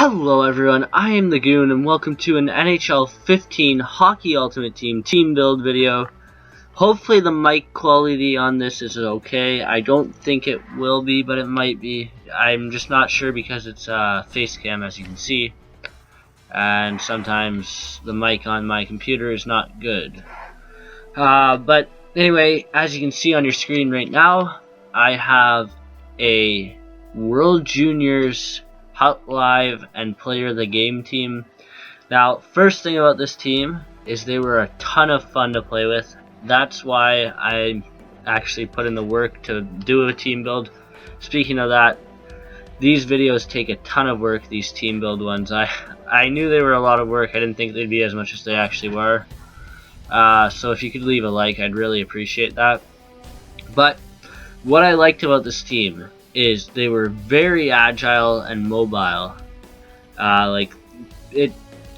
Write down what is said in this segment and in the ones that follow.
Hello everyone, I am the Goon and welcome to an NHL 15 Hockey Ultimate Team build video. Hopefully the mic quality on this is okay. I don't think it will be, but it might be. I'm just not sure because it's face cam, as you can see. And sometimes the mic on my computer is not good. But anyway, as you can see on your screen right now, I have a World Juniors Hut Live and Player of the Game team. Now, first thing about this team is they were a ton of fun to play with. That's why I actually put in the work to do a team build. Speaking of that, these videos take a ton of work, these team build ones. I knew they were a lot of work. I didn't think they'd be as much as they actually were. So if you could leave a like, I'd really appreciate that. But what I liked about this team is they were very agile and mobile.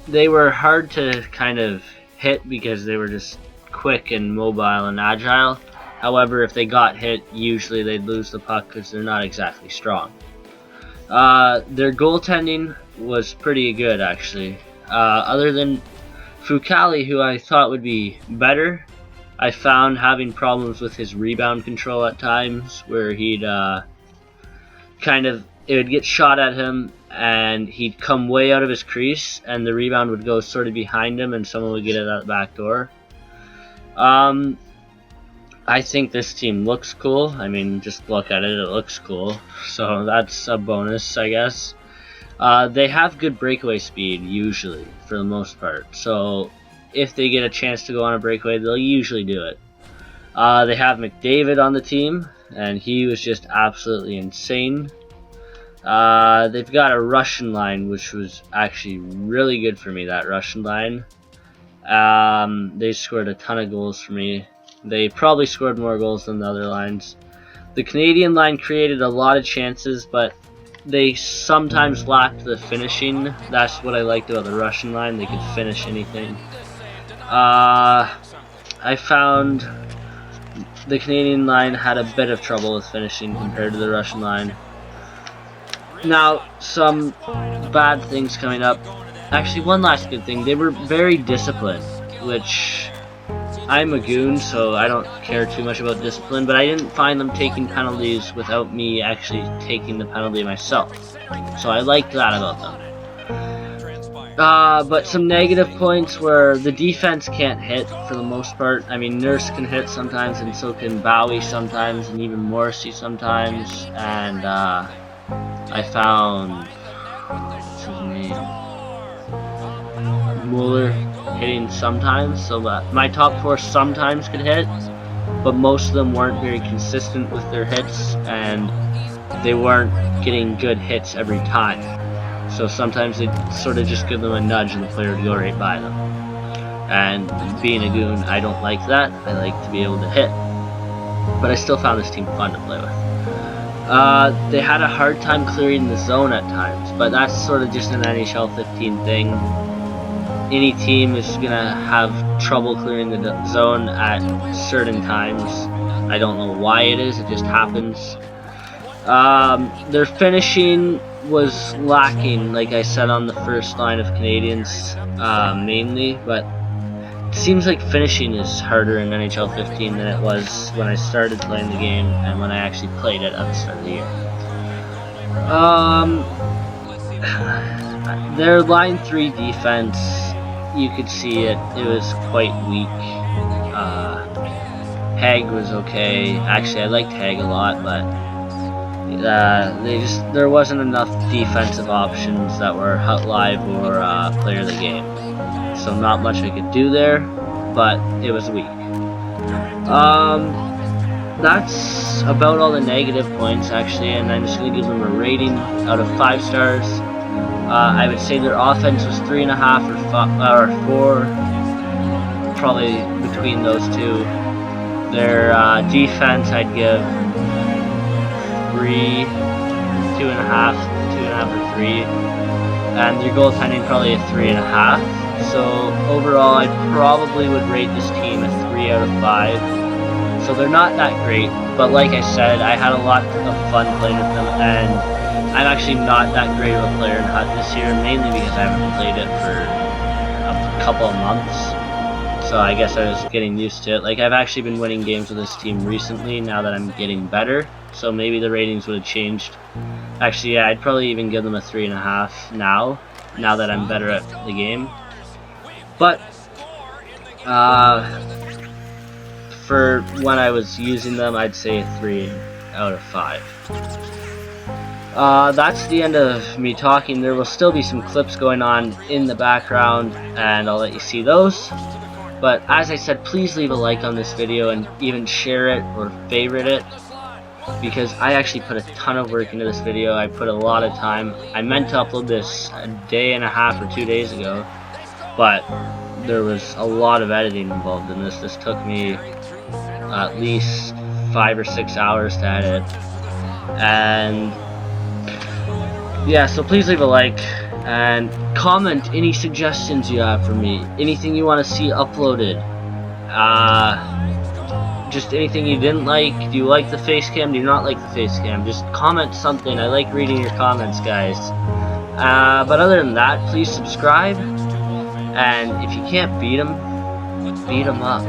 They were hard to kind of hit because they were just quick and mobile and agile. However, if they got hit, usually they'd lose the puck because they're not exactly strong. Their goaltending was pretty good, actually. Other than Fucali, who I thought would be better, I found having problems with his rebound control at times, where he'd it would get shot at him and he'd come way out of his crease and the rebound would go sort of behind him and someone would get it out the back door. I think this team looks cool. I mean, just look at it, it looks cool. So that's a bonus, I guess. They have good breakaway speed, usually, for the most part. So if they get a chance to go on a breakaway, they'll usually do it. They have McDavid on the team, and he was just absolutely insane. They've got a Russian line, which was actually really good for me, that Russian line. They scored a ton of goals for me. They probably scored more goals than the other lines. The Canadian line created a lot of chances, but they sometimes lacked the finishing. That's what I liked about the Russian line. They could finish anything. I found the Canadian line had a bit of trouble with finishing compared to the Russian line. Now, some bad things coming up. Actually, one last good thing. They were very disciplined, which I'm a Goon, so I don't care too much about discipline, but I didn't find them taking penalties without me actually taking the penalty myself. So I liked that about them. But some negative points were the defense can't hit for the most part. I mean, Nurse can hit sometimes, and so can Bowie sometimes, and even Morrissey sometimes. And I found, what's his name, Mueller hitting sometimes. So my top four sometimes could hit, but most of them weren't very consistent with their hits, and they weren't getting good hits every time. So sometimes they sort of just give them a nudge and the player would go right by them. And being a Goon, I don't like that. I like to be able to hit. But I still found this team fun to play with. They had a hard time clearing the zone at times, but that's sort of just an NHL 15 thing. Any team is going to have trouble clearing the zone at certain times. I don't know why it is, it just happens. Their finishing was lacking, like I said, on the first line of Canadians, mainly, but it seems like finishing is harder in NHL 15 than it was when I started playing the game and when I actually played it at the start of the year. Their line 3 defense, you could see it was quite weak. Hag was okay. Actually, I liked Hag a lot, but there wasn't enough defensive options that were Hut Live or Player of the Game. So not much I could do there, but it was weak. That's about all the negative points, actually, and I'm just going to give them a rating out of 5 stars. I would say their offense was 3.5 or 4, probably between those two. Their defense I'd give 3, 2.5 or 3, and their goaltending probably a 3.5. So overall, I probably would rate this team a 3 out of 5. So they're not that great, but like I said, I had a lot of fun playing with them, and I'm actually not that great of a player in HUT this year, mainly because I haven't played it for a couple of months. So I guess I was getting used to it. Like, I've actually been winning games with this team recently, now that I'm getting better. So maybe the ratings would have changed. Actually, yeah, I'd probably even give them a 3.5 now that I'm better at the game. But, for when I was using them, I'd say a 3 out of 5. That's the end of me talking. There will still be some clips going on in the background, and I'll let you see those. But as I said, please leave a like on this video and even share it or favorite it, because I actually put a ton of work into this video. I put a lot of time. I meant to upload this a day and a half or 2 days ago, but there was a lot of editing involved in this. This took me at least 5 or 6 hours to edit. And yeah, so please leave a like and comment any suggestions you have for me, anything you want to see uploaded, just anything you didn't like. Do you like the face cam? Do you not like the face cam? Just comment something. I like reading your comments, guys. But other than that, please subscribe, and if you can't beat them up.